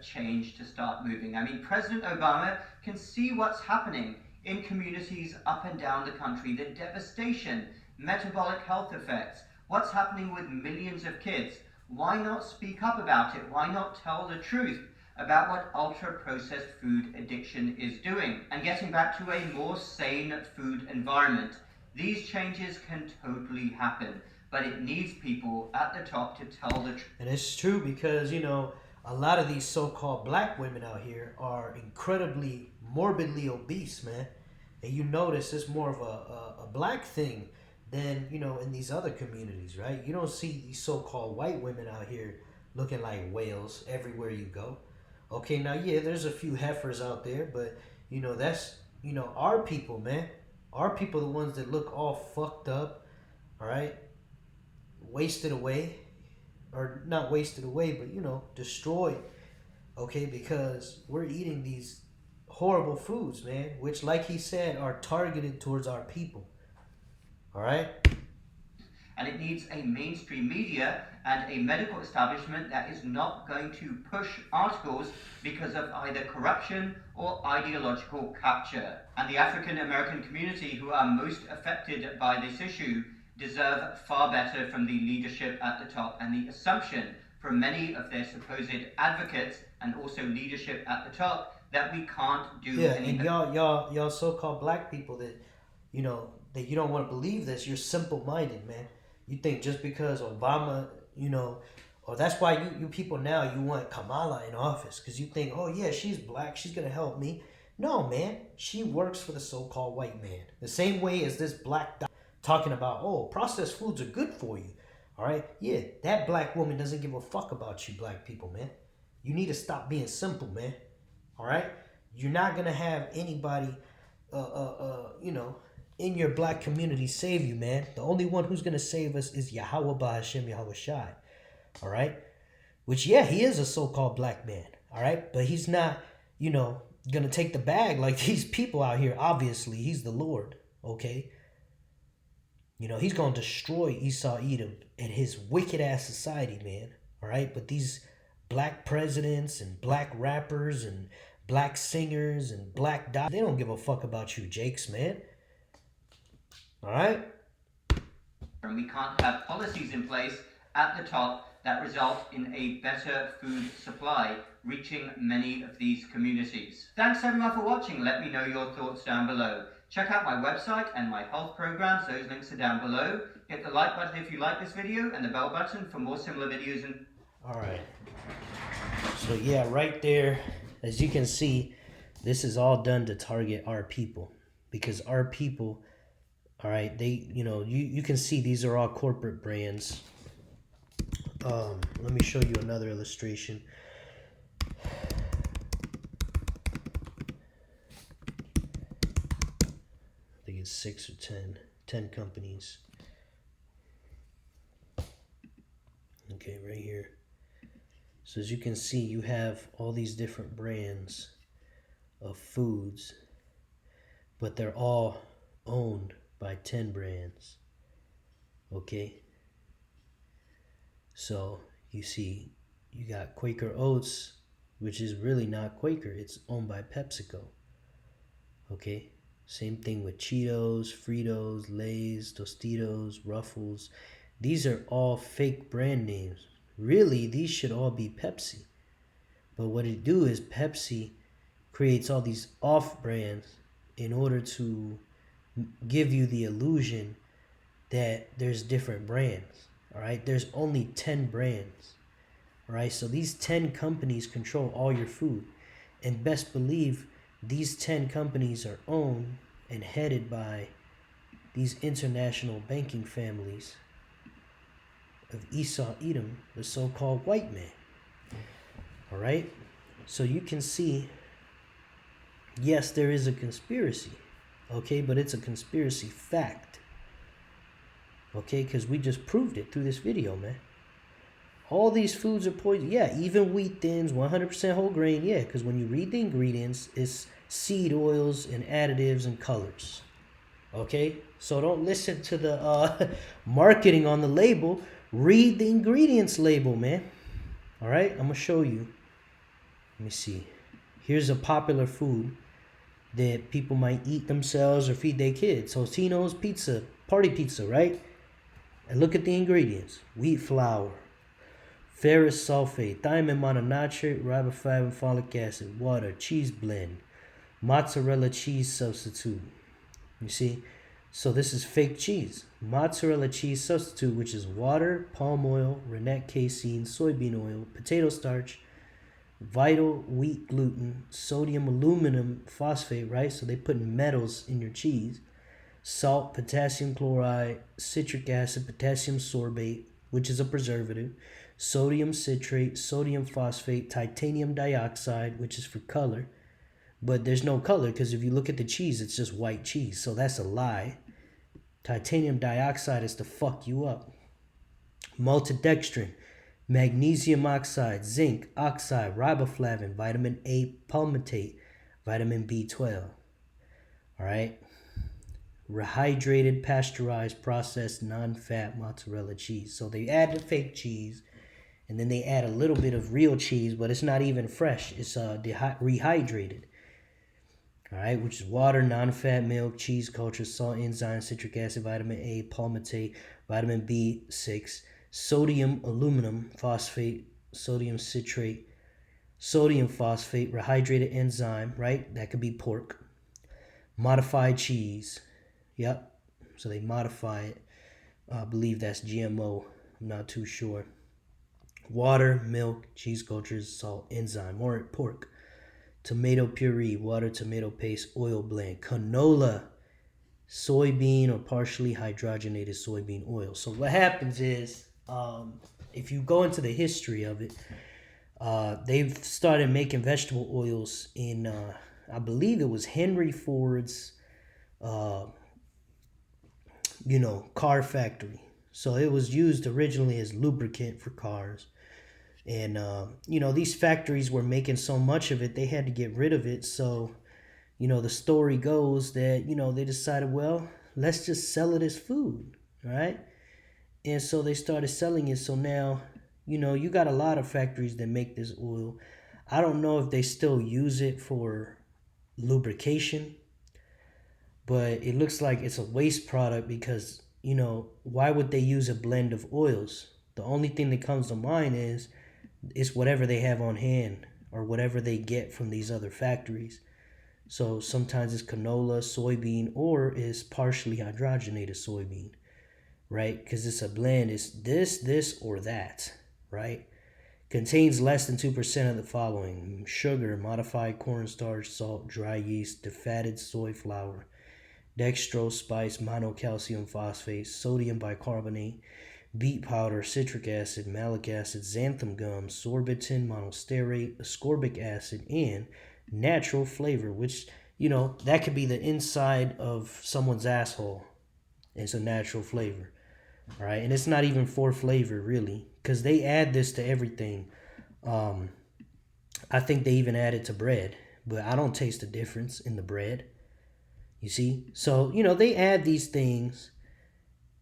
change to start moving. I mean, President Obama can see what's happening in communities up and down the country, the devastation, metabolic health effects, what's happening with millions of kids. Why not speak up about it? Why not tell the truth about what ultra-processed food addiction is doing and getting back to a more sane food environment? These changes can totally happen, but it needs people at the top to tell the truth. And it's true because, a lot of these so-called black women out here are incredibly morbidly obese, man. And you notice it's more of a black thing than, in these other communities, right? You don't see these so-called white women out here looking like whales everywhere you go. Okay, now, yeah, there's a few heifers out there, but, that's, our people, man. Our people, the ones that look all fucked up, all right? Wasted away, or not wasted away, but, destroyed, okay? Because we're eating these horrible foods, man, which, like he said, are targeted towards our people, all right? And it needs a mainstream media and a medical establishment that is not going to push articles because of either corruption or ideological capture. And the African American community, who are most affected by this issue, deserve far better from the leadership at the top. And the assumption from many of their supposed advocates and also leadership at the top that we can't do anything. And y'all so-called black people that that you don't want to believe this. You're simple-minded, man. You think just because Obama, or that's why you people now, you want Kamala in office because you think, oh yeah, she's black, she's gonna help me. No, man, she works for the so-called white man. The same way as this black talking about, oh, processed foods are good for you. All right, yeah, that black woman doesn't give a fuck about you, black people, man. You need to stop being simple, man. All right, you're not gonna have anybody, in your black community save you, man. The only one who's going to save us is Yahweh Ba'Hashem Yahweh Shai. All right? Which, yeah, he is a so-called black man. All right? But he's not, going to take the bag like these people out here. Obviously, he's the Lord. Okay? He's going to destroy Esau Edom and his wicked-ass society, man. All right? But these black presidents and black rappers and black singers and black they don't give a fuck about you, Jakes, man. All right? And we can't have policies in place at the top that result in a better food supply reaching many of these communities. Thanks everyone for watching. Let me know your thoughts down below. Check out my website and my health programs. Those links are down below. Hit the like button if you like this video and the bell button for more similar videos. All right. So yeah, right there, as you can see, this is all done to target our people because our people, all right, they, you can see these are all corporate brands. Let me show you another illustration. I think it's 6 or 10 companies. Okay, right here. So as you can see, you have all these different brands of foods, but they're all owned by 10 brands. Okay, so you see you got Quaker Oats, which is really not Quaker, it's owned by PepsiCo. Okay, same thing with Cheetos, Fritos, Lay's, Tostitos, Ruffles. These are all fake brand names. Really, these should all be Pepsi, but what it do is Pepsi creates all these off brands in order to give you the illusion that there's different brands. All right, there's only 10 brands. All right, so these 10 companies control all your food, and best believe these 10 companies are owned and headed by these international banking families of Esau Edom, the so-called white man. All right, so you can see, yes, there is a conspiracy. Okay, but it's a conspiracy fact. Okay, because we just proved it through this video, man. All these foods are poison. Yeah, even wheat thins, 100% whole grain. Yeah, because when you read the ingredients, it's seed oils and additives and colors. Okay, so don't listen to the marketing on the label. Read the ingredients label, man. All right, I'm gonna show you. me see. Here's a popular food that people might eat themselves or feed their kids. Totino's pizza, party pizza, right? And look at the ingredients. Wheat flour, ferrous sulfate, thiamine mononatrate, riboflavin, folic acid, water, cheese blend, mozzarella cheese substitute. You see? So this is fake cheese. Mozzarella cheese substitute, which is water, palm oil, rennet casein, soybean oil, potato starch, vital wheat gluten, sodium aluminum phosphate, right? So they put metals in your cheese. Salt, potassium chloride, citric acid, potassium sorbate, which is a preservative, sodium citrate, sodium phosphate, titanium dioxide, which is for color. But there's no color because if you look at the cheese, it's just white cheese. So that's a lie. Titanium dioxide is to fuck you up. Maltodextrin, magnesium oxide, zinc oxide, riboflavin, vitamin A palmitate, vitamin B12. All right. Rehydrated, pasteurized, processed, non-fat mozzarella cheese. So they add the fake cheese, and then they add a little bit of real cheese, but it's not even fresh. It's rehydrated. All right, which is water, non-fat milk, cheese culture, salt, enzyme, citric acid, vitamin A, palmitate, vitamin B6, sodium aluminum phosphate, sodium citrate, sodium phosphate, rehydrated enzyme, right? That could be pork. Modified cheese. Yep. So they modify it. I believe that's GMO. I'm not too sure. Water, milk, cheese cultures, salt, enzyme, or pork. Tomato puree, water, tomato paste, oil blend, canola, soybean or partially hydrogenated soybean oil. So what happens is, if you go into the history of it, they've started making vegetable oils in, I believe it was Henry Ford's, car factory. So it was used originally as lubricant for cars. And, these factories were making so much of it, they had to get rid of it. So, the story goes that, they decided, well, let's just sell it as food, right? And so they started selling it. So now, you got a lot of factories that make this oil. I don't know if they still use it for lubrication, but it looks like it's a waste product because, why would they use a blend of oils? The only thing that comes to mind is it's whatever they have on hand or whatever they get from these other factories. So sometimes it's canola, soybean, or it's partially hydrogenated soybean, right? Because it's a blend. It's this, or that, right? Contains less than 2% of the following: sugar, modified cornstarch, salt, dry yeast, defatted soy flour, dextrose, spice, monocalcium phosphate, sodium bicarbonate, beet powder, citric acid, malic acid, xanthan gum, sorbitan, monosterate, ascorbic acid, and natural flavor, which, that could be the inside of someone's asshole. It's a natural flavor. All right. And it's not even for flavor, really, because they add this to everything. I think they even add it to bread, but I don't taste the difference in the bread. You see? So, they add these things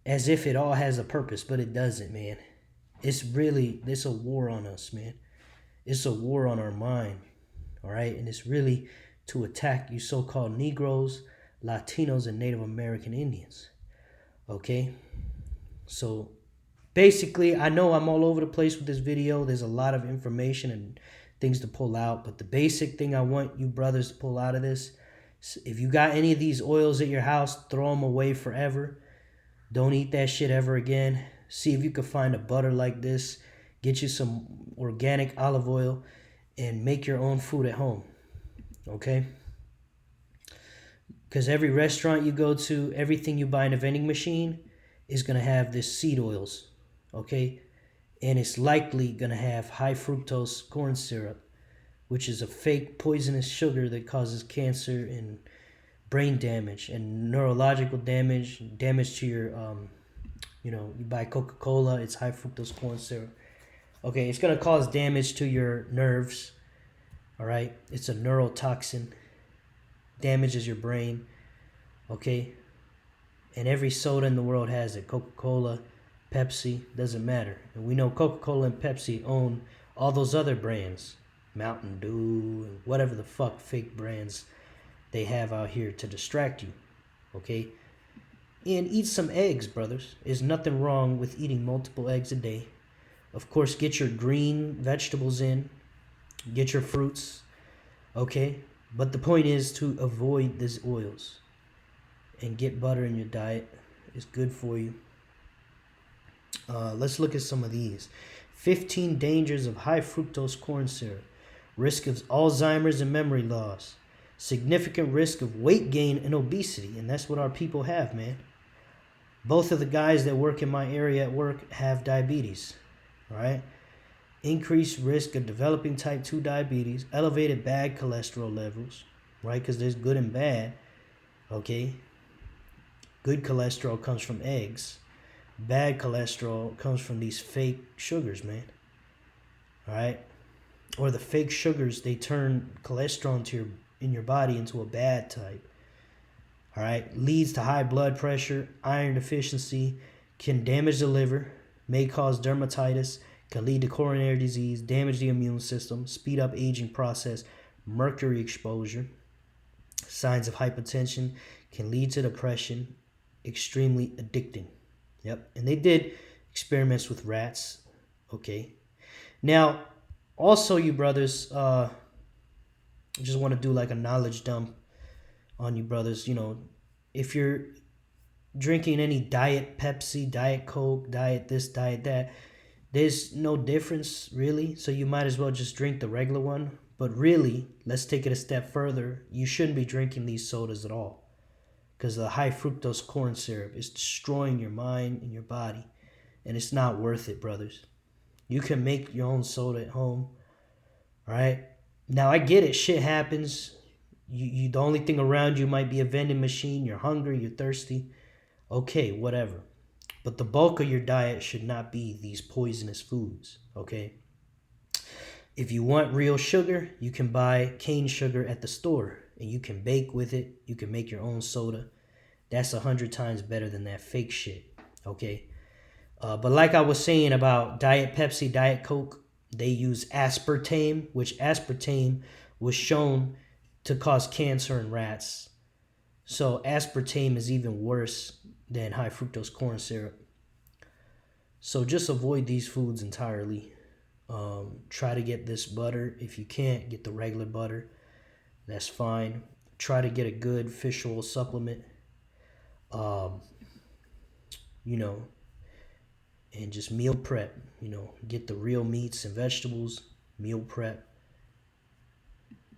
as if it all has a purpose, but it doesn't, man. It's a war on us, man. It's a war on our mind, all right? And it's really to attack you so-called Negroes, Latinos, and Native American Indians, okay? So basically, I know I'm all over the place with this video. There's a lot of information and things to pull out, but the basic thing I want you brothers to pull out of this, if you got any of these oils at your house, throw them away forever. Don't eat that shit ever again. See if you can find a butter like this. Get you some organic olive oil and make your own food at home. Okay? Because every restaurant you go to, everything you buy in a vending machine is going to have this seed oils. Okay? And it's likely going to have high fructose corn syrup, which is a fake poisonous sugar that causes cancer and brain damage and neurological damage to your, you buy Coca-Cola, it's high fructose corn syrup. Okay, it's going to cause damage to your nerves, all right? It's a neurotoxin, damages your brain, okay? And every soda in the world has it. Coca-Cola, Pepsi, doesn't matter. And we know Coca-Cola and Pepsi own all those other brands, Mountain Dew, and whatever the fuck fake brands they have out here to distract you. Okay? And eat some eggs, brothers. There's nothing wrong with eating multiple eggs a day. Of course, get your green vegetables in. Get your fruits. Okay? But the point is to avoid these oils. And get butter in your diet. It's good for you. Let's look at some of these. 15 dangers of high fructose corn syrup. Risk of Alzheimer's and memory loss. Significant risk of weight gain and obesity. And that's what our people have, man. Both of the guys that work in my area at work have diabetes. All right? Increased risk of developing type 2 diabetes. Elevated bad cholesterol levels. Right? Because there's good and bad. Okay? Good cholesterol comes from eggs. Bad cholesterol comes from these fake sugars, man. All right? Or the fake sugars, they turn cholesterol in your body into a bad type. All right? Leads to high blood pressure, iron deficiency, can damage the liver, may cause dermatitis, can lead to coronary disease, damage the immune system, speed up aging process, mercury exposure, signs of hypertension, can lead to depression, extremely addicting. Yep. And they did experiments with rats. Okay. Now, also, you brothers, I just want to do like a knowledge dump on you brothers. You know, if you're drinking any Diet Pepsi, Diet Coke, Diet this, Diet that, there's no difference really. So you might as well just drink the regular one. But really, let's take it a step further. You shouldn't be drinking these sodas at all. Because the high fructose corn syrup is destroying your mind and your body. And it's not worth it, brothers. You can make your own soda at home. Alright? Now, I get it. Shit happens. The only thing around you might be a vending machine. You're hungry. You're thirsty. Okay, whatever. But the bulk of your diet should not be these poisonous foods. Okay? If you want real sugar, you can buy cane sugar at the store. And you can bake with it. You can make your own soda. That's 100 times better than that fake shit. Okay? But like I was saying about Diet Pepsi, Diet Coke, they use aspartame, which aspartame was shown to cause cancer in rats. So aspartame is even worse than high fructose corn syrup. So just avoid these foods entirely. Try to get this butter. If you can't, get the regular butter. That's fine. Try to get a good fish oil supplement. You know, and just meal prep. You know, get the real meats and vegetables. Meal prep.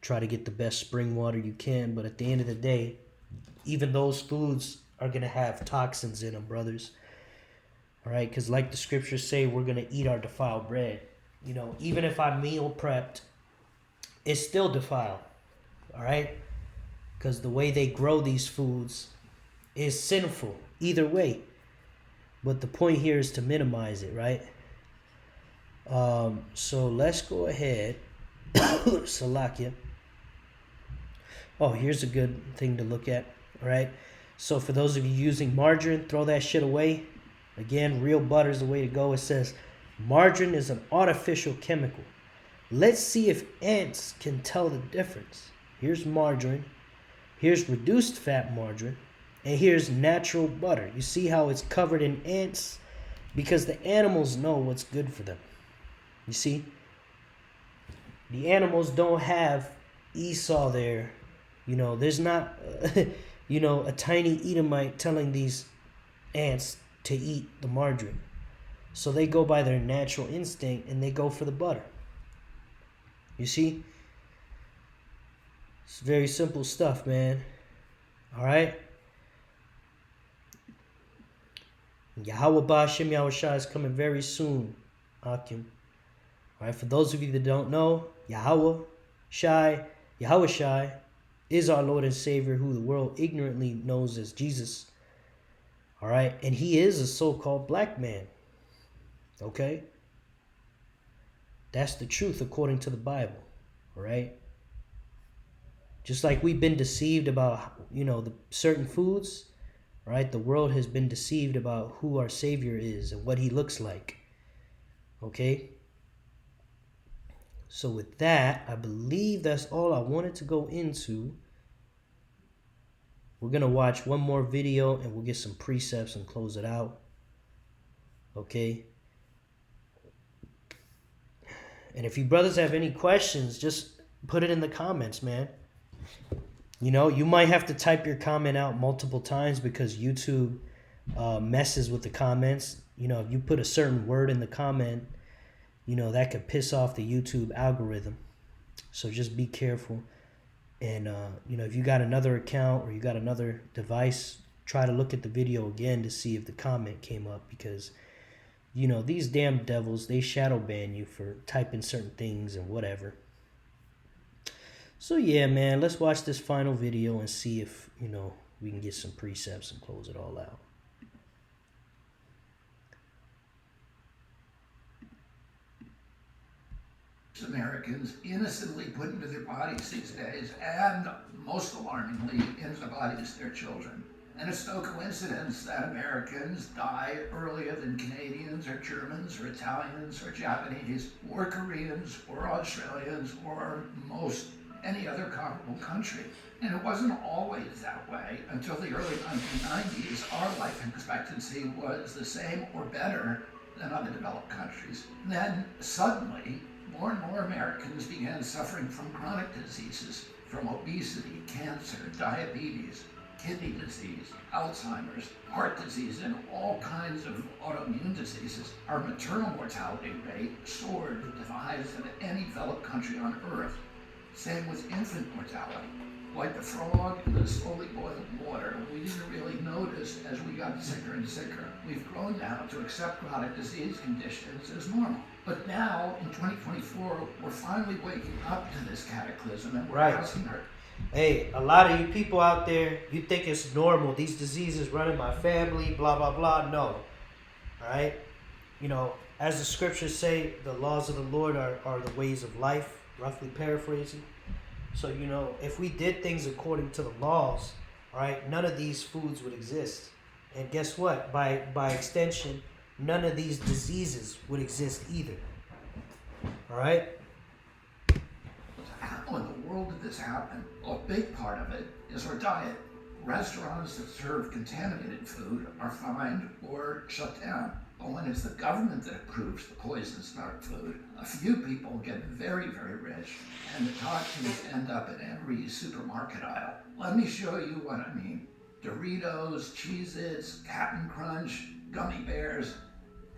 Try to get the best spring water you can. But at the end of the day, even those foods are going to have toxins in them, brothers. All right? Because like the scriptures say, we're going to eat our defiled bread. You know, even if I meal prepped, it's still defiled. All right? Because the way they grow these foods is sinful either way. But the point here is to minimize it, right? So let's go ahead. Salakia. Oh, here's a good thing to look at, all right? So for those of you using margarine, throw that shit away. Again, real butter is the way to go. It says margarine is an artificial chemical. Let's see if ants can tell the difference. Here's margarine. Here's reduced fat margarine. And here's natural butter. You see how it's covered in ants? Because the animals know what's good for them. You see? The animals don't have Esau there. You know, there's not, a tiny Edomite telling these ants to eat the margarine. So they go by their natural instinct and they go for the butter. You see? It's very simple stuff, man. All right? Yahweh Ba'Shem Yahushua is coming very soon, Akim. All right, for those of you that don't know, Yahweh Shai is our Lord and Savior, who the world ignorantly knows as Jesus. All right, and he is a so-called black man. Okay? That's the truth according to the Bible. All right? Just like we've been deceived about, the certain foods, right? The world has been deceived about who our Savior is and what he looks like. Okay? So with that, I believe that's all I wanted to go into. We're going to watch one more video and we'll get some precepts and close it out. Okay? And if you brothers have any questions, just put it in the comments, man. You know, you might have to type your comment out multiple times because YouTube messes with the comments. You know, if you put a certain word in the comment, you know, that could piss off the YouTube algorithm. So just be careful. And, you know, if you got another account or you got another device, try to look at the video again to see if the comment came up because, you know, these damn devils, they shadow ban you for typing certain things and whatever. So yeah, man, let's watch this final video and see if, you know, we can get some precepts and close it all out. Americans innocently put into their bodies these days, and most alarmingly, into the bodies of their children. And it's no coincidence that Americans die earlier than Canadians or Germans or Italians or Japanese or Koreans or Australians or most any other comparable country. And it wasn't always that way until the early 1990s. Our life expectancy was the same or better than other developed countries. And then suddenly, more and more Americans began suffering from chronic diseases, from obesity, cancer, diabetes, kidney disease, Alzheimer's, heart disease, and all kinds of autoimmune diseases. Our maternal mortality rate soared to the highest of any developed country on earth. Same with infant mortality. Like the frog in the slowly boiling water, we didn't really notice as we got sicker and sicker. We've grown now to accept chronic disease conditions as normal. But now, in 2024, we're finally waking up to this cataclysm and we're asking her. Hey, a lot of you people out there, you think it's normal. These diseases run in my family, blah, blah, blah. No. All right? You know, as the scriptures say, the laws of the Lord are the ways of life, roughly paraphrasing. So, you know, if we did things according to the laws, all right, none of these foods would exist. And guess what? By extension, none of these diseases would exist either. All right? How in the world did this happen? Well, a big part of it is our diet. Restaurants that serve contaminated food are fined or shut down. But when it's the government that approves the poison-starved food, a few people get very, very rich, and the toxins end up in every supermarket aisle. Let me show you what I mean. Doritos, Cheez-Its, Cap'n Crunch, gummy bears.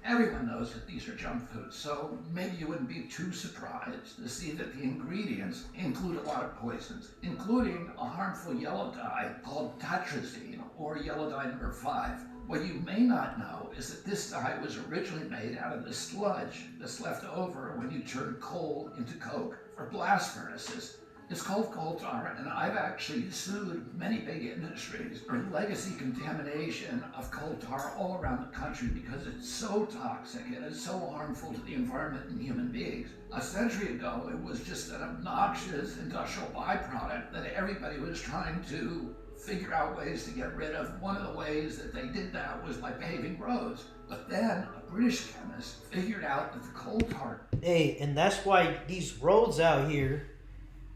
Everyone knows that these are junk foods, so maybe you wouldn't be too surprised to see that the ingredients include a lot of poisons, including a harmful yellow dye called tetrazine, or yellow dye number 5. What you may not know is that this dye was originally made out of the sludge that's left over when you turn coal into coke for blast furnaces. It's called coal tar, and I've actually sued many big industries for legacy contamination of coal tar all around the country because it's so toxic and it's so harmful to the environment and human beings. A century ago, it was just an obnoxious industrial byproduct that everybody was trying to figure out ways to get rid of. One of the ways that they did that was by paving roads. But then a British chemist figured out that the coal tar... Hey, and that's why these roads out here,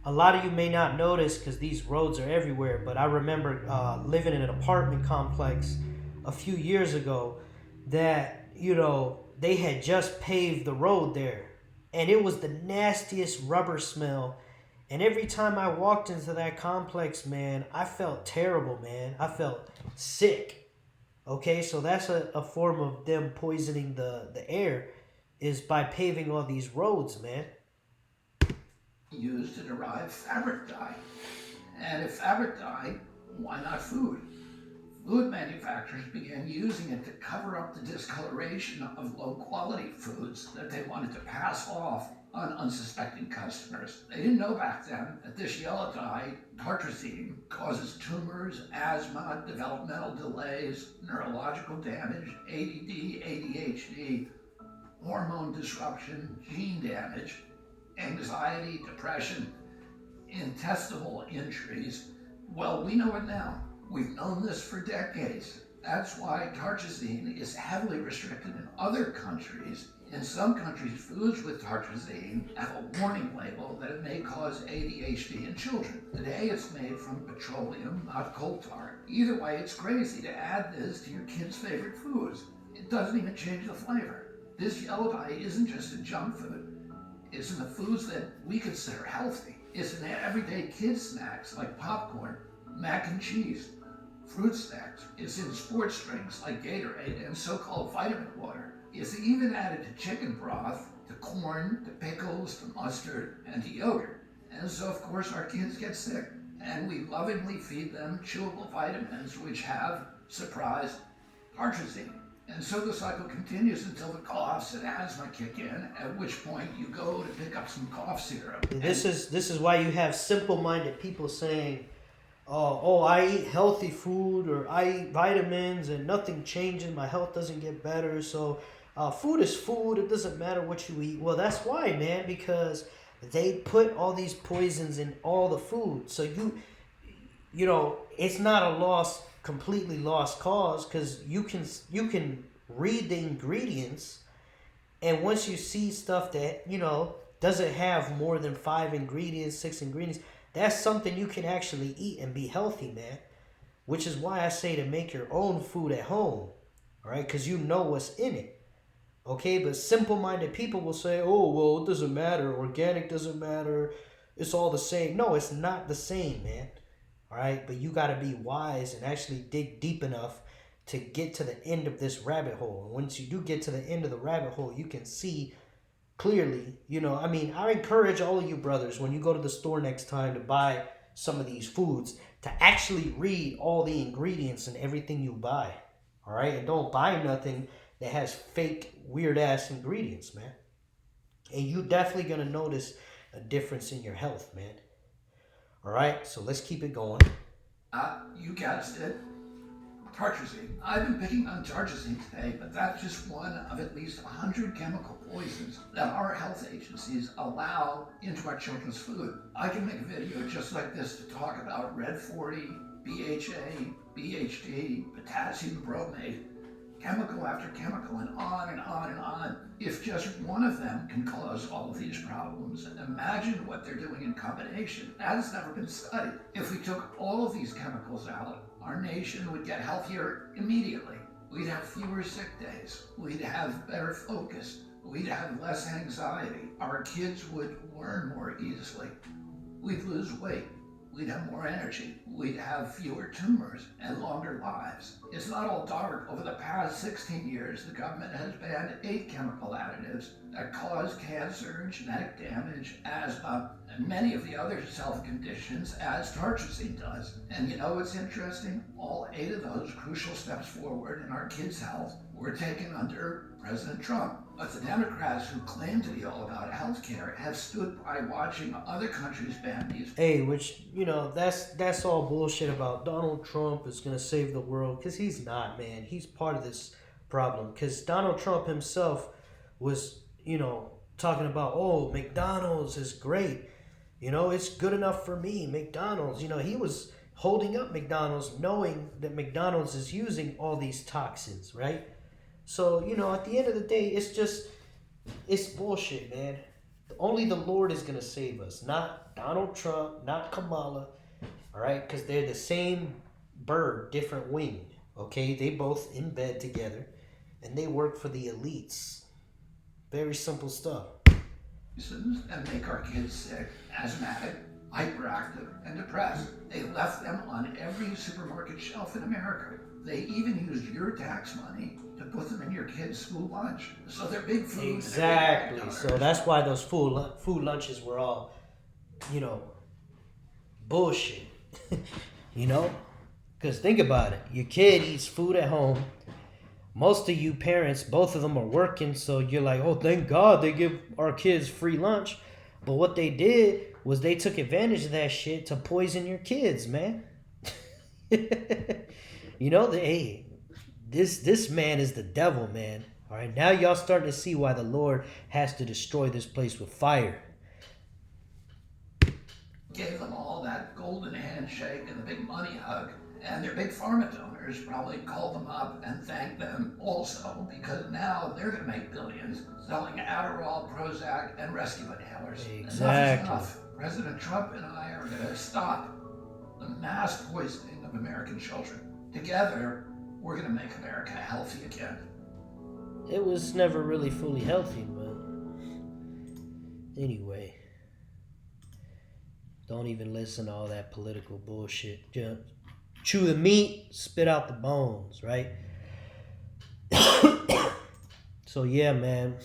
a lot of you may not notice because these roads are everywhere, but I remember living in an apartment complex a few years ago that, you know, they had just paved the road there. And it was the nastiest rubber smell. And every time I walked into that complex, man, I felt terrible, man. I felt sick. Okay, so that's a form of them poisoning the air, is by paving all these roads, man. Used to derive fabric dye. And if fabric dye, why not food? Food manufacturers began using it to cover up the discoloration of low-quality foods that they wanted to pass off on unsuspecting customers. They didn't know back then that this yellow dye, tartrazine, causes tumors, asthma, developmental delays, neurological damage, ADD, ADHD, hormone disruption, gene damage, anxiety, depression, intestinal injuries. Well, we know it now. We've known this for decades. That's why tartrazine is heavily restricted in other countries, In some countries, foods with tartrazine have a warning label that it may cause ADHD in children. Today it's made from petroleum, not coal tar. Either way, it's crazy to add this to your kids' favorite foods. It doesn't even change the flavor. This yellow dye isn't just in junk food. It's in the foods that we consider healthy. It's in everyday kids' snacks like popcorn, mac and cheese, fruit snacks. It's in sports drinks like Gatorade and so-called vitamin water. It's even added to chicken broth, to corn, to pickles, to mustard, and to yogurt. And so, of course, our kids get sick. And we lovingly feed them chewable vitamins which have, surprise, tartrazine. And so the cycle continues until the coughs and asthma kick in, at which point you go to pick up some cough syrup. This is why you have simple-minded people saying, oh, I eat healthy food, or I eat vitamins and nothing changes, my health doesn't get better, so food is food, it doesn't matter what you eat. Well, that's why, man, because they put all these poisons in all the food. So you know, it's not a completely lost cause, because you can read the ingredients, and once you see stuff that, you know, doesn't have more than 5 ingredients, 6 ingredients, that's something you can actually eat and be healthy, man. Which is why I say to make your own food at home, all right? Because you know what's in it. Okay, but simple-minded people will say, oh, well, it doesn't matter. Organic doesn't matter. It's all the same. No, it's not the same, man. All right, but you got to be wise and actually dig deep enough to get to the end of this rabbit hole. And once you do get to the end of the rabbit hole, you can see clearly, you know, I mean, I encourage all of you brothers, when you go to the store next time to buy some of these foods, to actually read all the ingredients and everything you buy. All right, and don't buy nothing that has fake, weird-ass ingredients, man. And you definitely going to notice a difference in your health, man. All right, so let's keep it going. You guessed it. Tartrazine. I've been picking on tartrazine today, but that's just one of at least 100 chemical poisons that our health agencies allow into our children's food. I can make a video just like this to talk about Red 40, BHA, BHD, potassium bromate, chemical after chemical, and on and on and on. If just one of them can cause all of these problems, imagine what they're doing in combination. That has never been studied. If we took all of these chemicals out, our nation would get healthier immediately. We'd have fewer sick days. We'd have better focus. We'd have less anxiety. Our kids would learn more easily. We'd lose weight. We'd have more energy. We'd have fewer tumors and longer lives. It's not all dark. Over the past 16 years, the government has banned 8 chemical additives that cause cancer, genetic damage, asthma, and many of the other health conditions as tartrazine does. And you know what's interesting? All 8 of those crucial steps forward in our kids' health were taken under President Trump. But the Democrats, who claim to be all about health care, have stood by watching other countries ban these. Hey, which, you know, that's all bullshit about Donald Trump is going to save the world, because he's not, man. He's part of this problem, because Donald Trump himself was, you know, talking about, oh, McDonald's is great. You know, it's good enough for me, McDonald's. You know, he was holding up McDonald's knowing that McDonald's is using all these toxins, right? So, you know, at the end of the day, it's bullshit, man. Only the Lord is going to save us, not Donald Trump, not Kamala, all right? Because they're the same bird, different wing, okay? They both in bed together, and they work for the elites. Very simple stuff. And make our kids sick, asthmatic, hyperactive, and depressed. They left them on every supermarket shelf in America. They even used your tax money to put them in your kids' school lunch. So they're big food. Exactly. So that's why those food lunches were all, you know, bullshit. You know? Because think about it. Your kid eats food at home. Most of you parents, both of them are working, so you're like, oh, thank God they give our kids free lunch. But what they did was they took advantage of that shit to poison your kids, man. You know, hey, this man is the devil, man. All right, now y'all starting to see why the Lord has to destroy this place with fire. Gave them all that golden handshake and the big money hug. And their big pharma donors probably called them up and thanked them also, because now they're going to make billions selling Adderall, Prozac, and rescue inhalers. Enough is Exactly. enough. President Trump and I are going to stop the mass poisoning of American children. Together, we're going to make America healthy again. It was never really fully healthy, but anyway. Don't even listen to all that political bullshit. Just chew the meat, spit out the bones, right? So yeah, man.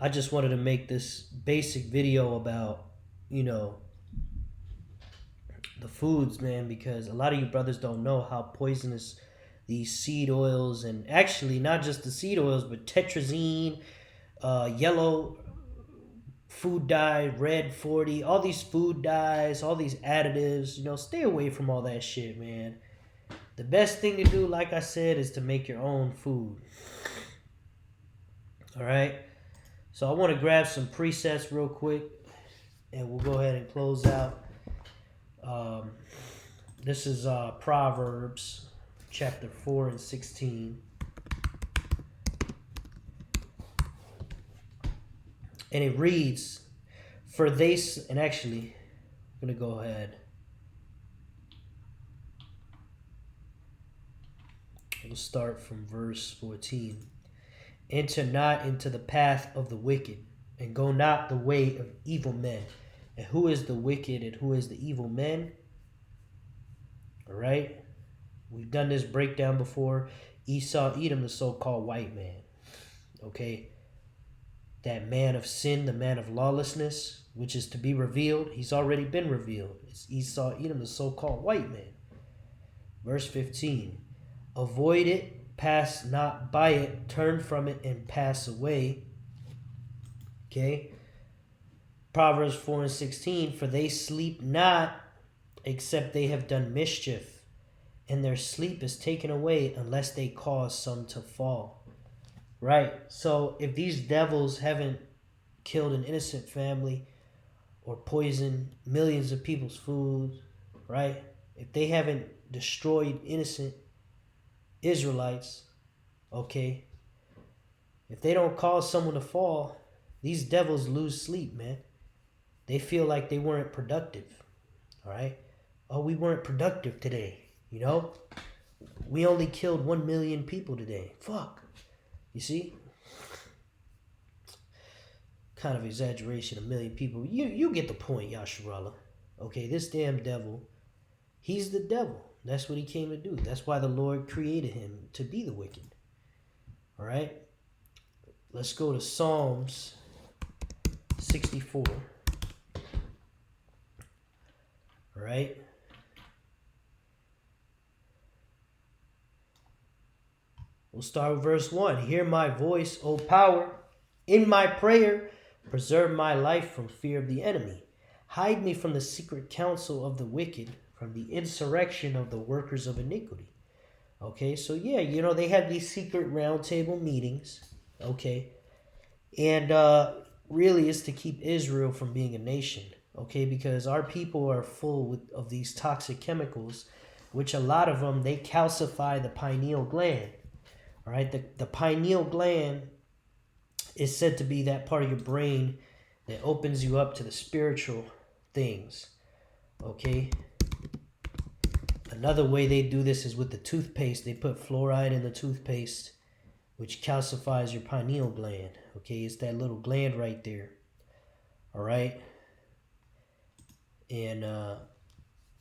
I just wanted to make this basic video about, the foods, man, because a lot of you brothers don't know how poisonous these seed oils, and actually not just the seed oils, but tetrazine, yellow food dye, red 40, all these food dyes, all these additives, stay away from all that shit, man. The best thing to do, like I said, is to make your own food. All right. So I want to grab some presets real quick, and we'll go ahead and close out. This is Proverbs chapter 4 and 16. And it reads, and actually, I'm going to go ahead. We'll start from verse 14. Enter not into the path of the wicked, and go not the way of evil men. And who is the wicked and who is the evil men? All right. We've done this breakdown before. Esau, Edom, the so-called white man. Okay. That man of sin, the man of lawlessness, which is to be revealed. He's already been revealed. It's Esau, Edom, the so-called white man. Verse 15. Avoid it, pass not by it, turn from it and pass away. Okay. Proverbs 4 and 16. For they sleep not, except they have done mischief, and their sleep is taken away unless they cause some to fall. Right. So if these devils haven't killed an innocent family or poisoned millions of people's food, right? If they haven't destroyed innocent Israelites, okay? If they don't cause someone to fall, these devils lose sleep, man. They feel like they weren't productive. All right? Oh, we weren't productive today, We only killed 1 million people today. Fuck. You see? Kind of exaggeration, 1 million people. You get the point, Yasharallah. Okay, this damn devil, he's the devil. That's what he came to do. That's why the Lord created him, to be the wicked. All right? Let's go to Psalms 64. All right? We'll start with verse 1. Hear my voice, O power. In my prayer, preserve my life from fear of the enemy. Hide me from the secret counsel of the wicked, from the insurrection of the workers of iniquity. Okay, so yeah, they have these secret roundtable meetings. Okay, and really it's to keep Israel from being a nation. Okay, because our people are full of these toxic chemicals, which a lot of them, they calcify the pineal gland. All right, the pineal gland is said to be that part of your brain that opens you up to the spiritual things. Okay. Another way they do this is with the toothpaste. They put fluoride in the toothpaste, which calcifies your pineal gland. Okay, it's that little gland right there. All right. And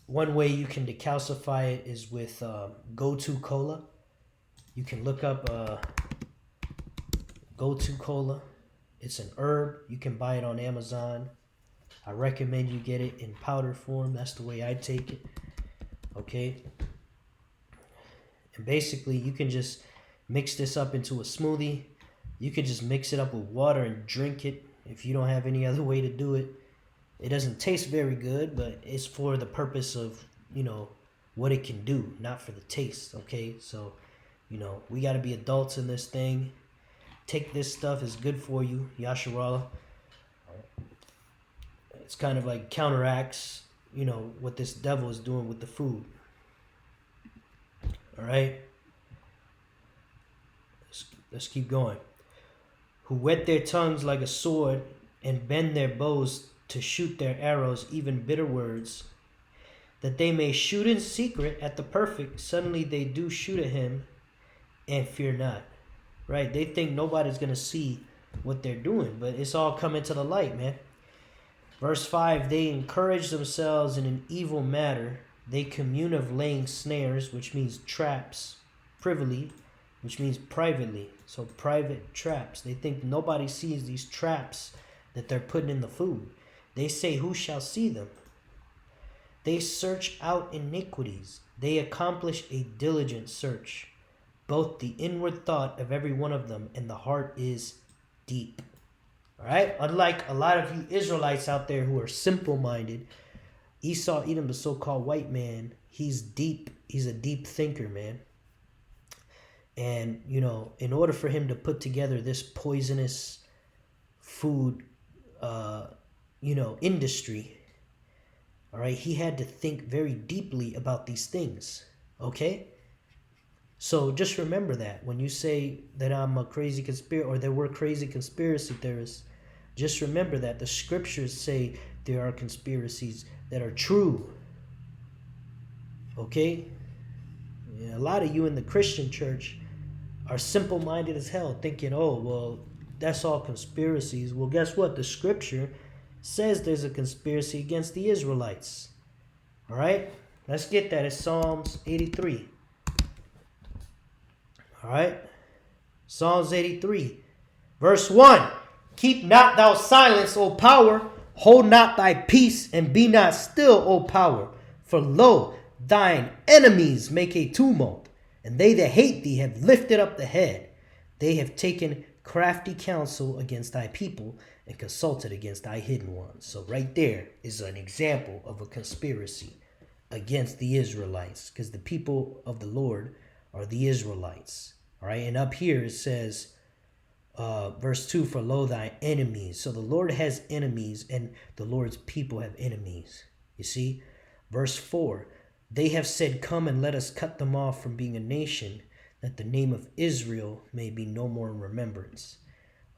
one way you can decalcify it is with Go-To Cola. You can look up Go-To Cola. It's an herb. You can buy it on Amazon. I recommend you get it in powder form. That's the way I take it. Okay. And basically, you can just mix this up into a smoothie. You can just mix it up with water and drink it if you don't have any other way to do it. It doesn't taste very good, but it's for the purpose of, what it can do, not for the taste. Okay. So, we got to be adults in this thing. Take this stuff. It's good for you. Yasharallah. It's kind of like counteracts, what this devil is doing with the food. All right. Let's keep going. Who whet their tongues like a sword and bend their bows to shoot their arrows, even bitter words, that they may shoot in secret at the perfect. Suddenly they do shoot at him and fear not. Right? They think nobody's going to see what they're doing, but it's all coming to the light, man. Verse 5, they encourage themselves in an evil matter. They commune of laying snares, which means traps, privily, which means privately. So private traps. They think nobody sees these traps that they're putting in the food. They say, who shall see them? They search out iniquities. They accomplish a diligent search. Both the inward thought of every one of them and the heart is deep. All right? Unlike a lot of you Israelites out there who are simple-minded, Esau, Edom, the so-called white man, he's deep. He's a deep thinker, man. And, you know, in order for him to put together this poisonous food, industry, all right, he had to think very deeply about these things, okay? So just remember that when you say that I'm a crazy conspiracy, or there were crazy conspiracy theorists, just remember that the scriptures say there are conspiracies that are true, okay? Yeah, a lot of you in the Christian church are simple-minded as hell, thinking, oh, well, that's all conspiracies. Well, guess what? The scripture says there's a conspiracy against the Israelites. All right? Let's get that. It's Psalms 83. All right? Psalms 83. Verse 1. Keep not thou silence, O power. Hold not thy peace, and be not still, O power. For lo, thine enemies make a tumult, and they that hate thee have lifted up the head. They have taken crafty counsel against thy people and consulted against thy hidden ones. So right there is an example of a conspiracy against the Israelites, because the people of the Lord are the Israelites. All right, and up here it says, verse 2, for lo, thy enemies. So the Lord has enemies, and the Lord's people have enemies. You see? Verse 4, they have said, come and let us cut them off from being a nation, that the name of Israel may be no more in remembrance.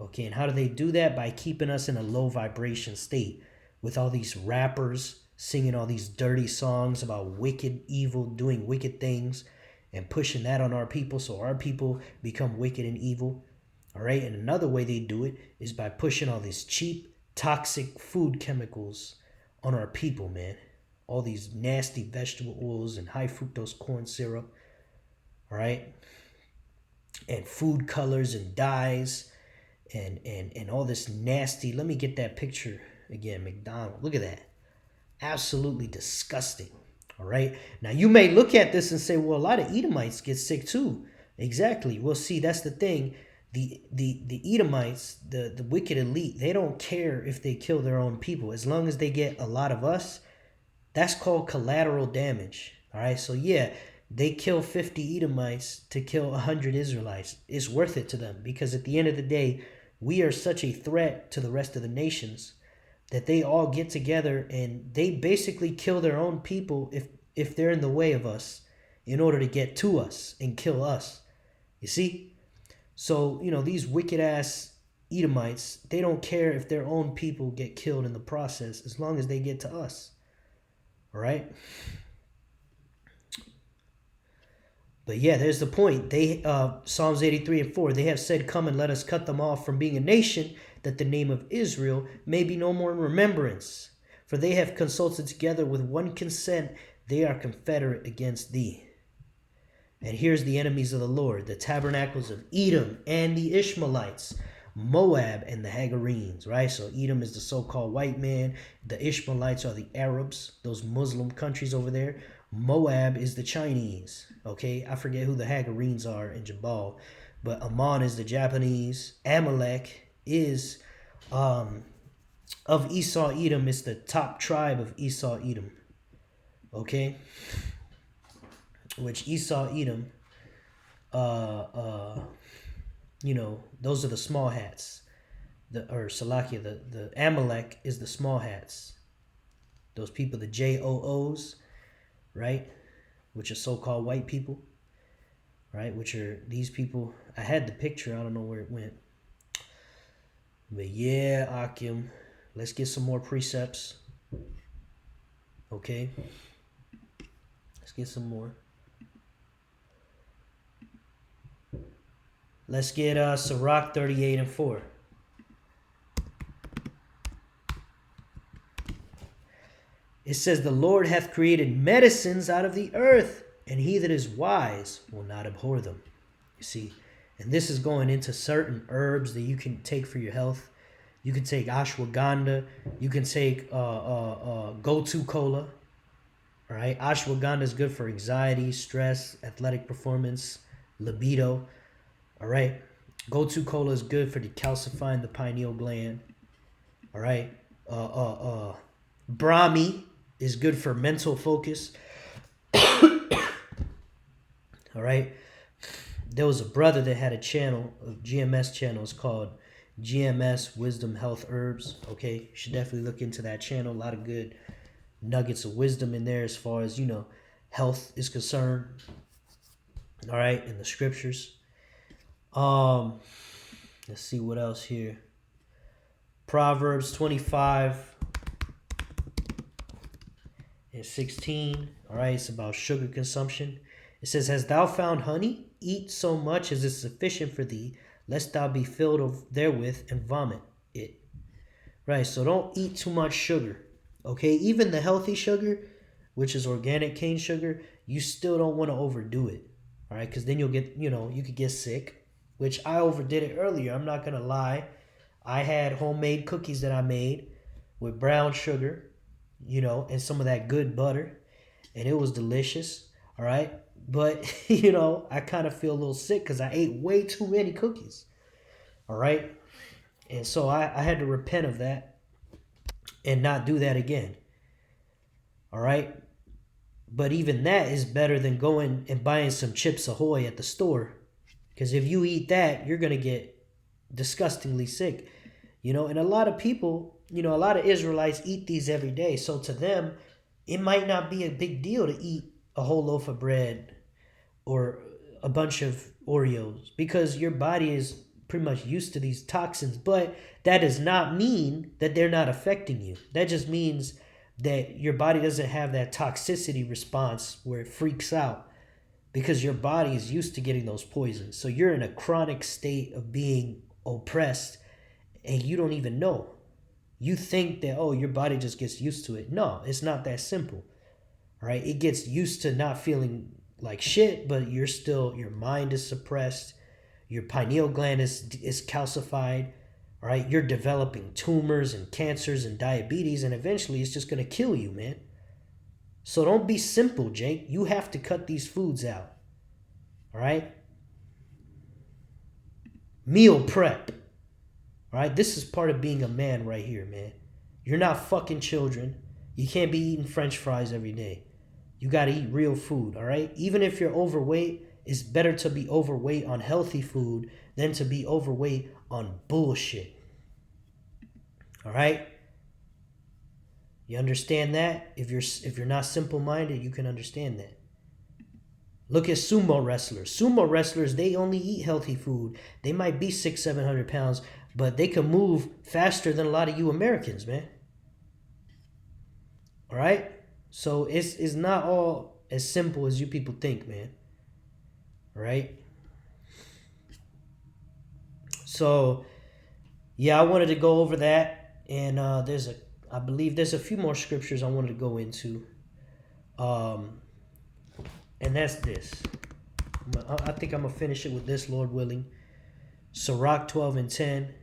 Okay, and how do they do that? By keeping us in a low vibration state with all these rappers singing all these dirty songs about wicked, evil, doing wicked things, and pushing that on our people so our people become wicked and evil. All right, and another way they do it is by pushing all these cheap, toxic food chemicals on our people, man. All these nasty vegetable oils and high fructose corn syrup. All right, and food colors and dyes and all this nasty. Let me get that picture again. McDonald's, look at that. Absolutely disgusting. All right, now you may look at this and say, well, a lot of Edomites get sick too. Exactly. Well, see, that's the thing. The Edomites, the wicked elite, they don't care if they kill their own people. As long as they get a lot of us, that's called collateral damage. All right, so yeah, they kill 50 Edomites to kill 100 Israelites. It's worth it to them, because at the end of the day, we are such a threat to the rest of the nations that they all get together and they basically kill their own people if they're in the way of us, in order to get to us and kill us. You see? So, you know, these wicked ass Edomites, they don't care if their own people get killed in the process, as long as they get to us. All right? But yeah, there's the point. They Psalms 83 and 4, they have said, come and let us cut them off from being a nation, that the name of Israel may be no more in remembrance. For they have consulted together with one consent, they are confederate against thee. And here's the enemies of the Lord, the tabernacles of Edom and the Ishmaelites, Moab and the Hagarenes, right? So Edom is the so-called white man. The Ishmaelites are the Arabs, those Muslim countries over there. Moab is the Chinese, okay? I forget who the Hagarenes are in Jabal, but Ammon is the Japanese. Amalek is of Esau, Edom. It's the top tribe of Esau, Edom, okay? Which Esau, Edom, those are the small hats. The Amalek is the small hats. Those people, the JOOs, right? Which are so-called white people. right? Which are these people. I had the picture. I don't know where it went. But yeah, Akim, let's get some more precepts. Okay? Let's get some more. Let's get Sirach 38 and 4. It says, the Lord hath created medicines out of the earth, and he that is wise will not abhor them. You see, and this is going into certain herbs that you can take for your health. You can take ashwagandha. You can take gotu kola. All right, ashwagandha is good for anxiety, stress, athletic performance, libido. All right, gotu kola is good for decalcifying the pineal gland. All right, Brahmi is good for mental focus. All right. There was a brother that had a channel, a GMS channel. It's called GMS Wisdom Health Herbs. Okay. You should definitely look into that channel. A lot of good nuggets of wisdom in there as far as, health is concerned. All right. In the scriptures. Let's see what else here. Proverbs 25 and 16. All right. It's about sugar consumption. It says, hast thou found honey? Eat so much as is sufficient for thee, lest thou be filled therewith and vomit it. Right, so don't eat too much sugar. Okay, even the healthy sugar, which is organic cane sugar, you still don't want to overdo it. All right, because then you'll get, you could get sick, which I overdid it earlier. I'm not going to lie. I had homemade cookies that I made with brown sugar, and some of that good butter, and it was delicious. All right. But, I kind of feel a little sick because I ate way too many cookies. All right. And so I had to repent of that and not do that again. All right. But even that is better than going and buying some Chips Ahoy at the store. Because if you eat that, you're going to get disgustingly sick. And a lot of people, a lot of Israelites eat these every day. So to them, it might not be a big deal to eat a whole loaf of bread or a bunch of Oreos because your body is pretty much used to these toxins. But that does not mean that they're not affecting you. That just means that your body doesn't have that toxicity response where it freaks out because your body is used to getting those poisons. So you're in a chronic state of being oppressed and you don't even know. You think that, your body just gets used to it. No, it's not that simple. All right, it gets used to not feeling like shit, but your mind is suppressed. Your pineal gland is calcified. All right, you're developing tumors and cancers and diabetes, and eventually it's just going to kill you, man. So don't be simple, Jake. You have to cut these foods out. All right? Meal prep. All right, this is part of being a man right here, man. You're not fucking children. You can't be eating French fries every day. You got to eat real food, all right? Even if you're overweight, it's better to be overweight on healthy food than to be overweight on bullshit. All right? You understand that? If you're not simple-minded, you can understand that. Look at sumo wrestlers. Sumo wrestlers, they only eat healthy food. They might be 600-700 pounds, but they can move faster than a lot of you Americans, man. All right? So it's not all as simple as you people think, man. Right? So, yeah, I wanted to go over that. And I believe there's a few more scriptures I wanted to go into. And that's this. I think I'm going to finish it with this, Lord willing. Sirach 12 and 10.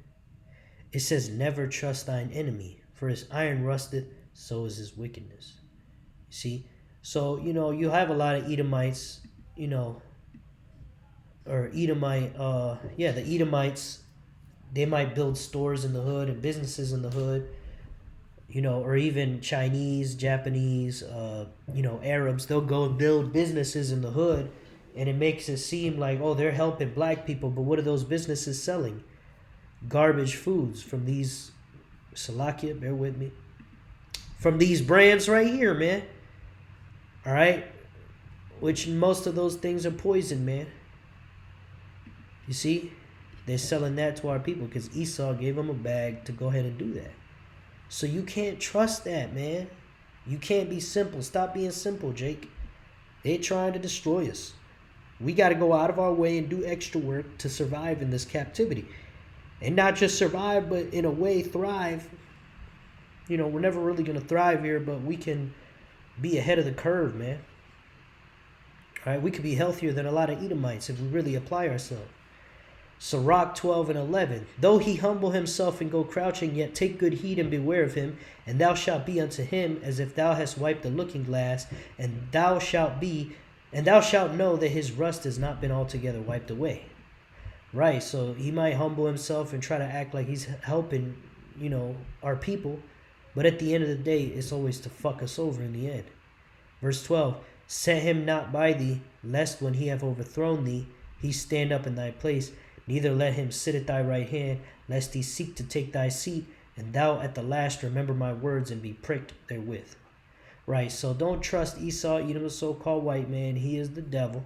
It says, never trust thine enemy, for his iron rusteth, so is his wickedness. See, so, you have a lot of Edomites, or Edomite, the Edomites, they might build stores in the hood and businesses in the hood, or even Chinese, Japanese, Arabs, they'll go and build businesses in the hood, and it makes it seem like, they're helping black people, but what are those businesses selling? Garbage foods from these, Salakia, bear with me, from these brands right here, man. All right, which most of those things are poison, man. You see, they're selling that to our people because Esau gave them a bag to go ahead and do that. So you can't trust that, man. You can't be simple. Stop being simple, Jake. They're trying to destroy us. We got to go out of our way and do extra work to survive in this captivity. And not just survive, but in a way thrive. You know, we're never really going to thrive here, but we can be ahead of the curve, man. All right, we could be healthier than a lot of Edomites if we really apply ourselves. Sirach 12 and 11. Though he humble himself and go crouching, yet take good heed and beware of him, and thou shalt be unto him as if thou hast wiped the looking glass, and thou shalt know that his rust has not been altogether wiped away. Right, so he might humble himself and try to act like he's helping, you know, our people, but at the end of the day, it's always to fuck us over in the end. Verse 12. Set him not by thee, lest when he have overthrown thee, he stand up in thy place. Neither let him sit at thy right hand, lest he seek to take thy seat, and thou at the last remember my words and be pricked therewith. Right, so don't trust Esau, Edom, the so-called white man. He is the devil.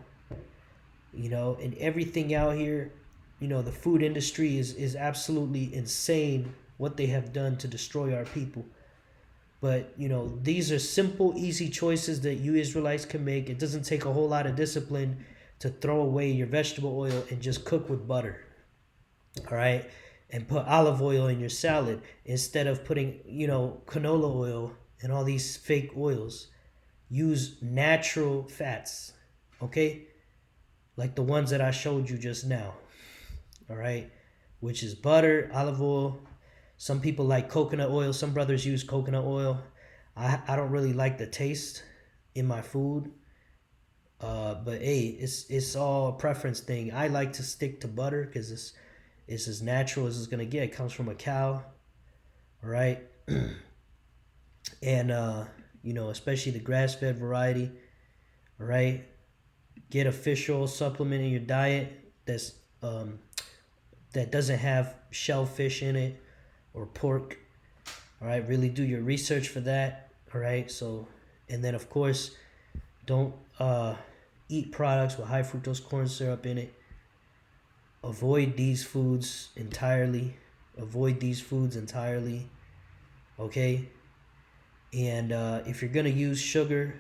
You know, and everything out here, you know, the food industry is absolutely insane what they have done to destroy our people. But, you know, these are simple, easy choices that you Israelites can make. It doesn't take a whole lot of discipline to throw away your vegetable oil and just cook with butter. All right? And put olive oil in your salad instead of putting, you know, canola oil and all these fake oils. Use natural fats, okay? Like the ones that I showed you just now. All right? Which is butter, olive oil. Some people like coconut oil. Some brothers use coconut oil. I don't really like the taste in my food. But hey, it's all a preference thing. I like to stick to butter because it's as natural as it's gonna get. It comes from a cow. All right. And you know, especially the grass-fed variety. All right. Get a fish oil supplement in your diet that's that doesn't have shellfish in it or pork. All right, really do your research for that. All right, so, and then of course, don't eat products with high fructose corn syrup in it. Avoid these foods entirely. Okay, and if you're gonna use sugar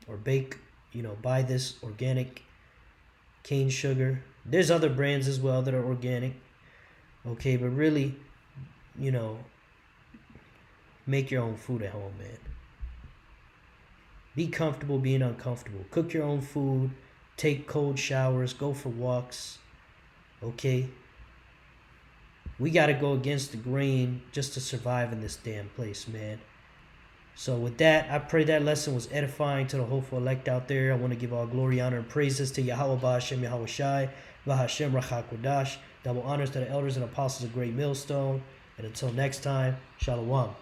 or bake, you know, buy this organic cane sugar. There's other brands as well that are organic. Okay, but really, you know, make your own food at home, man. Be comfortable being uncomfortable. Cook your own food. Take cold showers. Go for walks. Okay? We got to go against the grain just to survive in this damn place, man. So with that, I pray that lesson was edifying to the hopeful elect out there. I want to give all glory, honor, and praises to Yahweh Ba'ashem Yahweh Shai, V'Hashem Rachakodash. Double honors to the elders and apostles of Great Millstone. And until next time, Shalom.